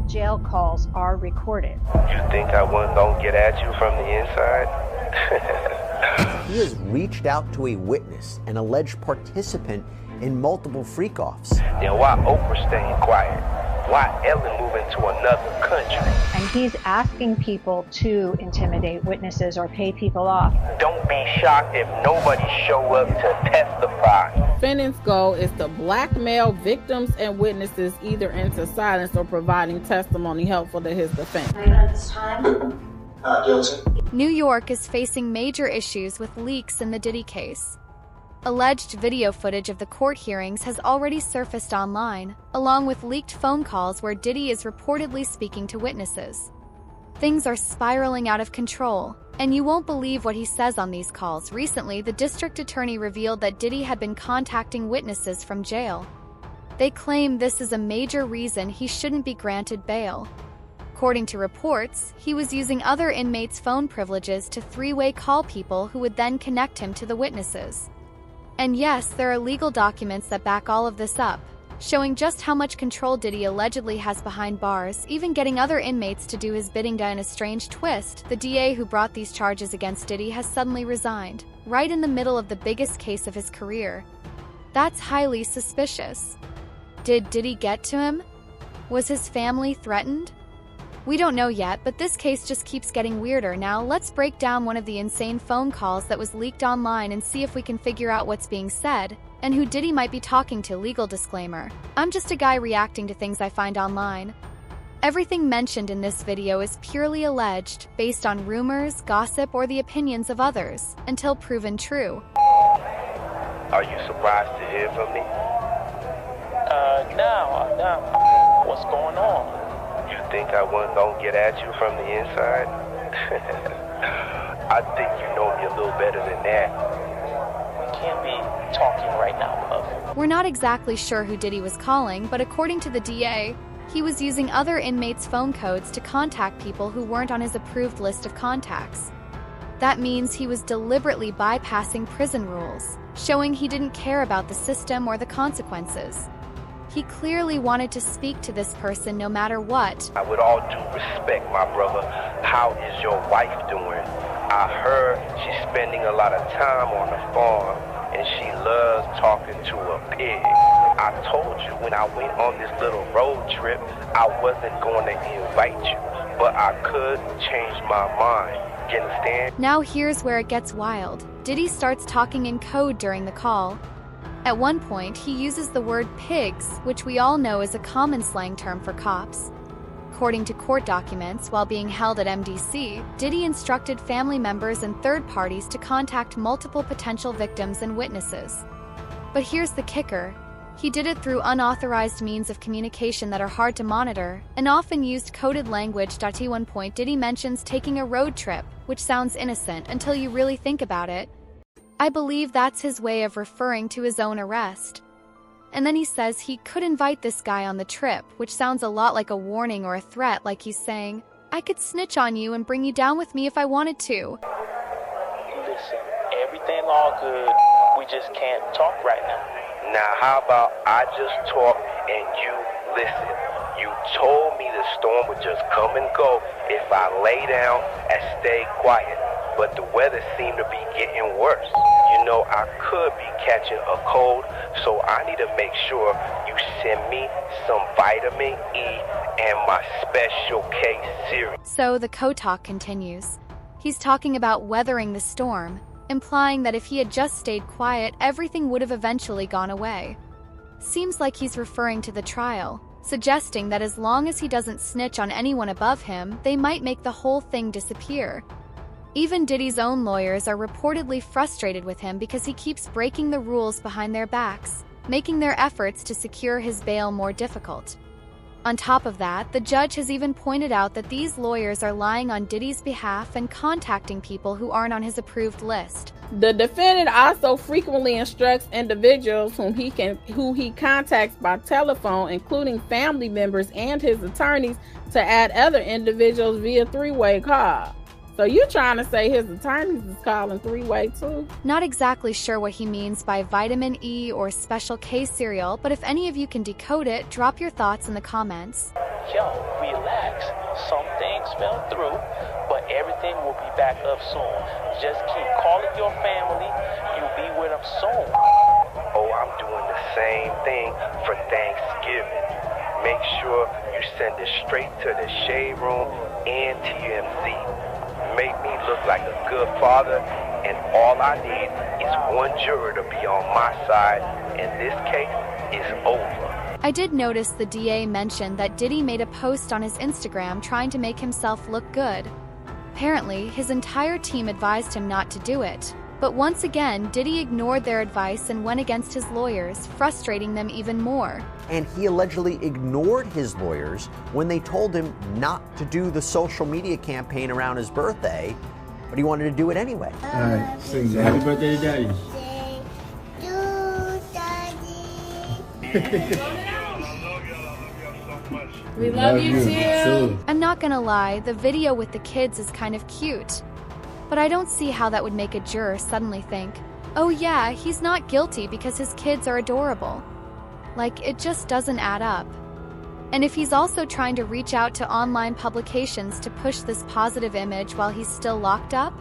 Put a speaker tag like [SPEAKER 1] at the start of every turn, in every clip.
[SPEAKER 1] jail calls are recorded.
[SPEAKER 2] You think I wasn't gonna get at you from the inside?
[SPEAKER 3] He has reached out to a witness, an alleged participant in multiple freak-offs.
[SPEAKER 2] Then why Oprah staying quiet? Why Ellen moving to another country?
[SPEAKER 1] And he's asking people to intimidate witnesses or pay people off.
[SPEAKER 2] Don't be shocked if nobody show up to testify.
[SPEAKER 4] Defendant's goal is to blackmail victims and witnesses either into silence or providing testimony helpful to his defense.
[SPEAKER 5] At this time,
[SPEAKER 2] Guilty.
[SPEAKER 6] New York is facing major issues with leaks in the Diddy case. Alleged video footage of the court hearings has already surfaced online, along with leaked phone calls where Diddy is reportedly speaking to witnesses. Things are spiraling out of control, and you won't believe what he says on these calls. Recently, the district attorney revealed that Diddy had been contacting witnesses from jail. They claim this is a major reason he shouldn't be granted bail. According to reports, he was using other inmates' phone privileges to three-way call people who would then connect him to the witnesses. And yes, there are legal documents that back all of this up, showing just how much control Diddy allegedly has behind bars, even getting other inmates to do his bidding. In a strange twist, the DA who brought these charges against Diddy has suddenly resigned, right in the middle of the biggest case of his career. That's highly suspicious. Did Diddy get to him? Was his family threatened? We don't know yet, but this case just keeps getting weirder. Now, let's break down one of the insane phone calls that was leaked online and see if we can figure out what's being said and who Diddy might be talking to. Legal disclaimer: I'm just a guy reacting to things I find online. Everything mentioned in this video is purely alleged, based on rumors, gossip, or the opinions of others, until proven true.
[SPEAKER 2] Are you surprised to hear from me?
[SPEAKER 7] No. What's going on?
[SPEAKER 2] You think I wasn't gonna get at you from the inside? I think you know me a little better than that.
[SPEAKER 7] We can't be talking right now, Puff.
[SPEAKER 6] We're not exactly sure who Diddy was calling, but according to the DA, he was using other inmates' phone codes to contact people who weren't on his approved list of contacts. That means he was deliberately bypassing prison rules, showing he didn't care about the system or the consequences. He clearly wanted to speak to this person no matter what.
[SPEAKER 2] With all due respect, my brother, how is your wife doing? I heard she's spending a lot of time on the farm, and she loves talking to a pig. I told you when I went on this little road trip, I wasn't going to invite you, but I could change my mind. You understand?
[SPEAKER 6] Now here's where it gets wild. Diddy starts talking in code during the call. At one point, he uses the word pigs, which we all know is a common slang term for cops. According to court documents, while being held at MDC, Diddy instructed family members and third parties to contact multiple potential victims and witnesses. But here's the kicker. He did it through unauthorized means of communication that are hard to monitor, and often used coded language. At one point, Diddy mentions taking a road trip, which sounds innocent until you really think about it. I believe that's his way of referring to his own arrest. And then he says he could invite this guy on the trip, which sounds a lot like a warning or a threat, like he's saying, I could snitch on you and bring you down with me if I wanted to.
[SPEAKER 7] Listen, everything all good. We just can't talk right now.
[SPEAKER 2] Now, how about I just talk and you listen? You told me the storm would just come and go if I lay down and stay quiet. But the weather seemed to be getting worse. You know, I could be catching a cold, so I need to make sure you send me some vitamin E and my special K series.
[SPEAKER 6] So the co-talk continues. He's talking about weathering the storm, implying that if he had just stayed quiet, everything would have eventually gone away. Seems like he's referring to the trial, suggesting that as long as he doesn't snitch on anyone above him, they might make the whole thing disappear. Even Diddy's own lawyers are reportedly frustrated with him because he keeps breaking the rules behind their backs, making their efforts to secure his bail more difficult. On top of that, the judge has even pointed out that these lawyers are lying on Diddy's behalf and contacting people who aren't on his approved list.
[SPEAKER 4] The defendant also frequently instructs individuals who he contacts by telephone, including family members and his attorneys, to add other individuals via three-way call. So you're trying to say his attorneys is calling three-way too?
[SPEAKER 6] Not exactly sure what he means by vitamin E or special K cereal, but if any of you can decode it, drop your thoughts in the comments.
[SPEAKER 7] yo, relax. Some things fell through, but everything will be back up soon. Just keep calling your family. You'll be with them soon.
[SPEAKER 2] Oh, I'm doing the same thing for Thanksgiving. Make sure you send it straight to the Shade Room and TMZ. Make me look like a good father, and all I need is one juror to be on my side, and this case is over.
[SPEAKER 6] I did notice the DA mentioned that Diddy made a post on his Instagram trying to make himself look good. Apparently, his entire team advised him not to do it. But once again, Diddy ignored their advice and went against his lawyers, frustrating them even more.
[SPEAKER 3] And he allegedly ignored his lawyers when they told him not to do the social media campaign around his birthday, but he wanted to do it anyway.
[SPEAKER 5] All right, sing happy birthday to Daddy.
[SPEAKER 4] We love you too.
[SPEAKER 6] I'm not gonna lie, the video with the kids is kind of cute. But I don't see how that would make a juror suddenly think, oh yeah, he's not guilty because his kids are adorable. Like, it just doesn't add up. And if he's also trying to reach out to online publications to push this positive image while he's still locked up,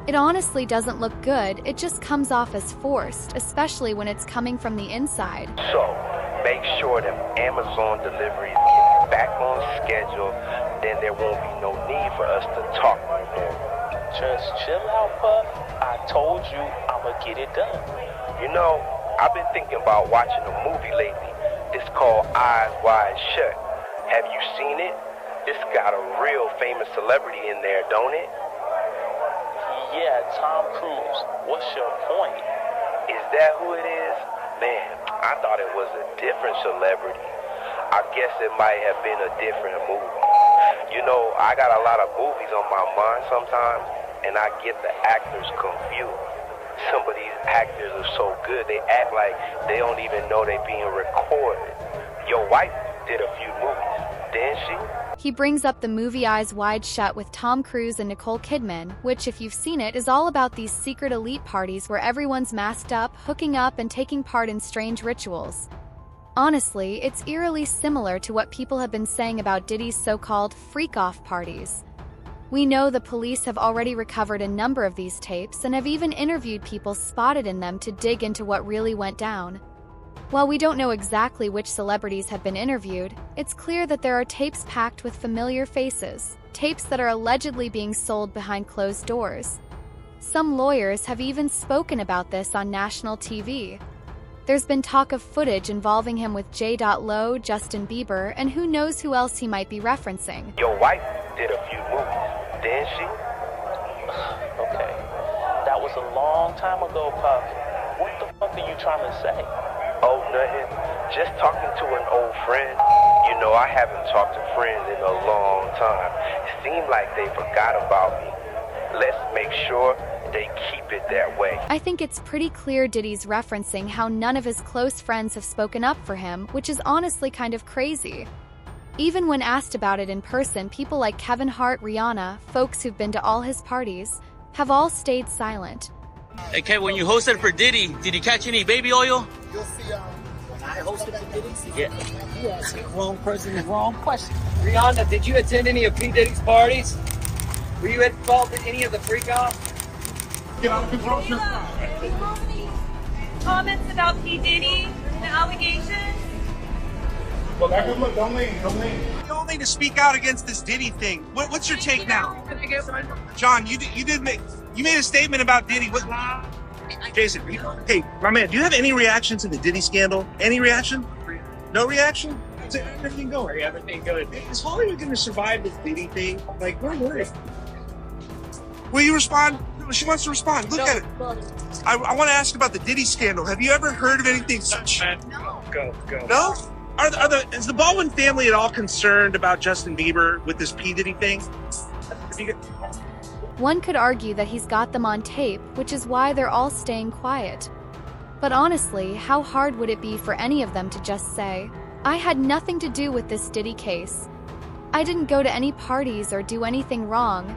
[SPEAKER 6] it honestly doesn't look good. It just comes off as forced, especially when it's coming from the inside.
[SPEAKER 2] So, make sure them Amazon deliveries get back on schedule, then there won't be no need for us to talk anymore.
[SPEAKER 7] Just chill out, Puff. I told you I'ma get it done.
[SPEAKER 2] You know, I've been thinking about watching a movie lately. It's called Eyes Wide Shut. Have you seen it? It's got a real famous celebrity in there, don't it?
[SPEAKER 7] Yeah, Tom Cruise. What's your point?
[SPEAKER 2] Is that who it is? Man, I thought it was a different celebrity. I guess it might have been a different movie. You know, I got a lot of movies on my mind sometimes, and I get the actors confused. Some of these actors are so good, they act like they don't even know they're being recorded. Your wife did a few movies, didn't she?
[SPEAKER 6] He brings up the movie Eyes Wide Shut with Tom Cruise and Nicole Kidman, which, if you've seen it, is all about these secret elite parties where everyone's masked up, hooking up, and taking part in strange rituals. Honestly, it's eerily similar to what people have been saying about Diddy's so-called freak-off parties. We know the police have already recovered a number of these tapes and have even interviewed people spotted in them to dig into what really went down. While we don't know exactly which celebrities have been interviewed, it's clear that there are tapes packed with familiar faces, tapes that are allegedly being sold behind closed doors. Some lawyers have even spoken about this on national TV. There's been talk of footage involving him with J.Lo, Justin Bieber, and who knows who else he might be referencing.
[SPEAKER 2] Your wife did a few movies, didn't she?
[SPEAKER 7] Okay, that was a long time ago, Puff. What the fuck are you trying to say?
[SPEAKER 2] Oh, nothing. Just talking to an old friend. You know, I haven't talked to friends in a long time. It seemed like they forgot about me. Let's make sure they keep it that way.
[SPEAKER 6] I think it's pretty clear Diddy's referencing how none of his close friends have spoken up for him, which is honestly kind of crazy. Even when asked about it in person, people like Kevin Hart, Rihanna, folks who've been to all his parties, have all stayed silent.
[SPEAKER 8] Hey, Kev, when you hosted for Diddy, did you catch any baby oil?
[SPEAKER 9] You'll see, when I hosted for Diddy,
[SPEAKER 8] Yeah.
[SPEAKER 9] you asked the wrong person the wrong question. Rihanna, did you attend any of P. Diddy's parties? Were you involved in any of the freak-off?
[SPEAKER 10] Get out of control. Do you have any comments about P. Diddy and the allegations?
[SPEAKER 11] Well, look, don't lean.
[SPEAKER 12] You all need to speak out against this Diddy thing. What's your take now? John, you made a statement about Diddy. What? Jason, hey, my man, do you have any reaction to the Diddy scandal? Any reaction? No reaction? Is everything going?
[SPEAKER 9] Everything good.
[SPEAKER 12] Is Hollywood going to survive this Diddy thing? Like, we're worried. Will you respond? She wants to respond. Look at it. I want to ask about the Diddy scandal. Have you ever heard of anything such?
[SPEAKER 9] No. Go.
[SPEAKER 12] No? Is the Baldwin family at all concerned about Justin Bieber with this P. Diddy thing?
[SPEAKER 6] One could argue that he's got them on tape, which is why they're all staying quiet. But honestly, how hard would it be for any of them to just say, I had nothing to do with this Diddy case. I didn't go to any parties or do anything wrong.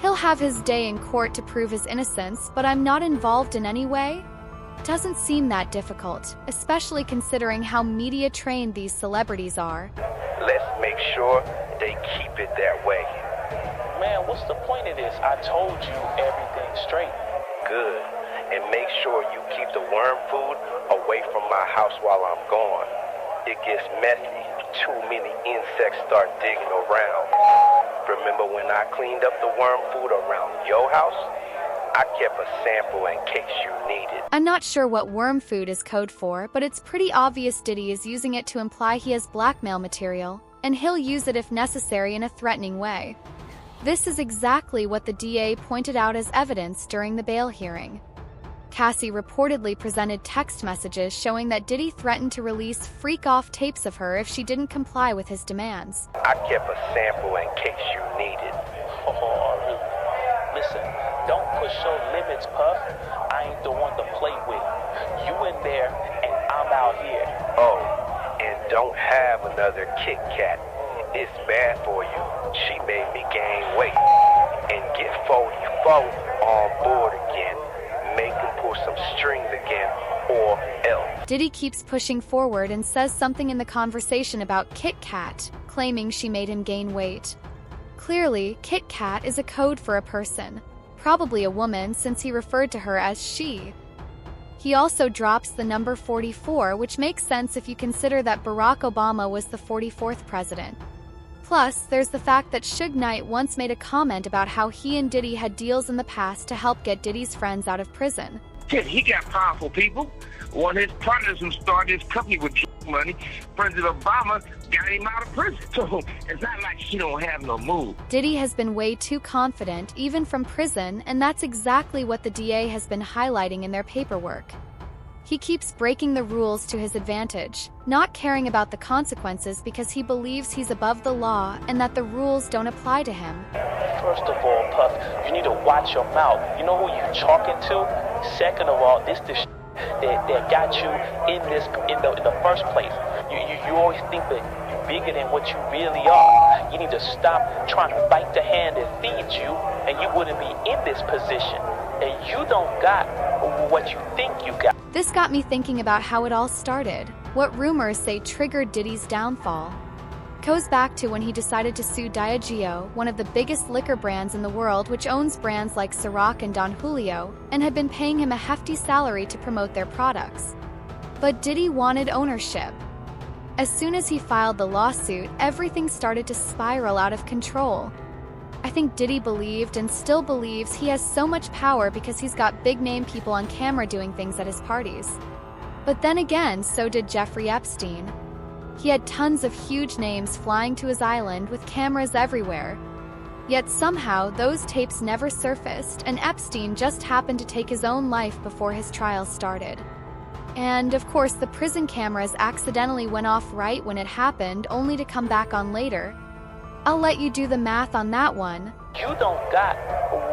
[SPEAKER 6] He'll have his day in court to prove his innocence, but I'm not involved in any way? Doesn't seem that difficult, especially considering how media-trained these celebrities are.
[SPEAKER 2] Let's make make sure they keep it that way.
[SPEAKER 7] Man, what's the point of this? I told you everything straight.
[SPEAKER 2] Good. And make sure you keep the worm food away from my house while I'm gone. It gets messy. Too many insects start digging around. Remember when I cleaned up the worm food around your house? I kept a sample in case you need it.
[SPEAKER 6] I'm not sure what worm food is code for, but it's pretty obvious Diddy is using it to imply he has blackmail material, and he'll use it if necessary in a threatening way. This is exactly what the DA pointed out as evidence during the bail hearing. Cassie reportedly presented text messages showing that Diddy threatened to release freak-off tapes of her if she didn't comply with his demands.
[SPEAKER 2] I kept a sample in case you need it.
[SPEAKER 7] Oh, really? Listen, don't push your limits, Puff. I ain't the one to play with. You in there, and I'm out here.
[SPEAKER 2] Oh, and don't have another Kit Kat. It's bad for you. She made me gain weight. And get 44 on board again. Make him pull some strings again, or else.
[SPEAKER 6] Diddy keeps pushing forward and says something in the conversation about Kit Kat, claiming she made him gain weight. Clearly, Kit Kat is a code for a person, probably a woman since he referred to her as she. He also drops the number 44, which makes sense if you consider that Barack Obama was the 44th president. Plus, there's the fact that Suge Knight once made a comment about how he and Diddy had deals in the past to help get Diddy's friends out of prison.
[SPEAKER 13] He got powerful people. One of his partners who started his company with money, President Obama, got him out of prison. So it's not like he don't have no move.
[SPEAKER 6] Diddy has been way too confident, even from prison, and that's exactly what the DA has been highlighting in their paperwork. He keeps breaking the rules to his advantage, not caring about the consequences because he believes he's above the law and that the rules don't apply to him.
[SPEAKER 7] First of all, Puff, you need to watch your mouth. You know who you're talking to? Second of all, this the that got you in the first place. You always think that you're bigger than what you really are. You need to stop trying to bite the hand that feeds you, and you wouldn't be in this position. And you don't got what you think you got.
[SPEAKER 6] This got me thinking about how it all started, what rumors say triggered Diddy's downfall. Goes back to when he decided to sue Diageo, one of the biggest liquor brands in the world, which owns brands like Ciroc and Don Julio, and had been paying him a hefty salary to promote their products. But Diddy wanted ownership. As soon as he filed the lawsuit, everything started to spiral out of control. I think Diddy believed and still believes he has so much power because he's got big-name people on camera doing things at his parties. But then again, so did Jeffrey Epstein. He had tons of huge names flying to his island with cameras everywhere. Yet somehow, those tapes never surfaced, and Epstein just happened to take his own life before his trial started. And, of course, the prison cameras accidentally went off right when it happened, only to come back on later. I'll let you do the math on that one.
[SPEAKER 7] You don't got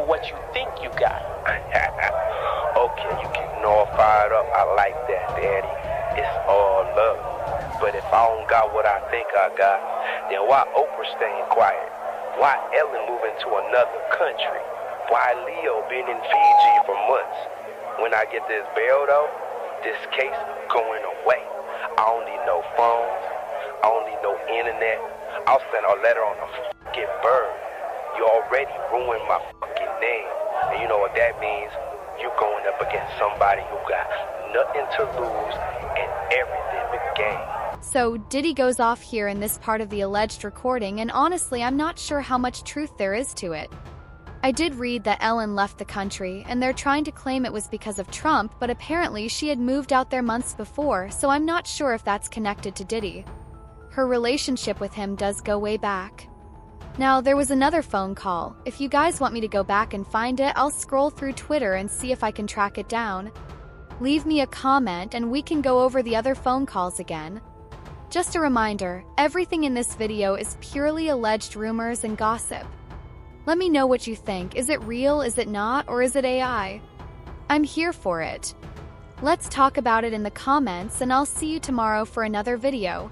[SPEAKER 7] what you think you got.
[SPEAKER 2] Okay, you getting all fired up. I like that, Daddy. It's all love. But if I don't got what I think I got, then why Oprah staying quiet? Why Ellen moving to another country? Why Leo been in Fiji for months? When I get this bail though, this case going away. I don't need no phones. I don't need no internet. I'll send a letter on a fucking bird. You already ruined my fucking name. And you know what that means? You going up against somebody who got nothing to lose and everything to gain.
[SPEAKER 6] So Diddy goes off here in this part of the alleged recording, and honestly, I'm not sure how much truth there is to it. I did read that Ellen left the country, and they're trying to claim it was because of Trump, but apparently she had moved out there months before, so I'm not sure if that's connected to Diddy. Her relationship with him does go way back. Now, there was another phone call. If you guys want me to go back and find it, I'll scroll through Twitter and see if I can track it down. Leave me a comment and we can go over the other phone calls again. Just a reminder, everything in this video is purely alleged rumors and gossip. Let me know what you think. Is it real, is it not, or is it AI? I'm here for it. Let's talk about it in the comments, and I'll see you tomorrow for another video.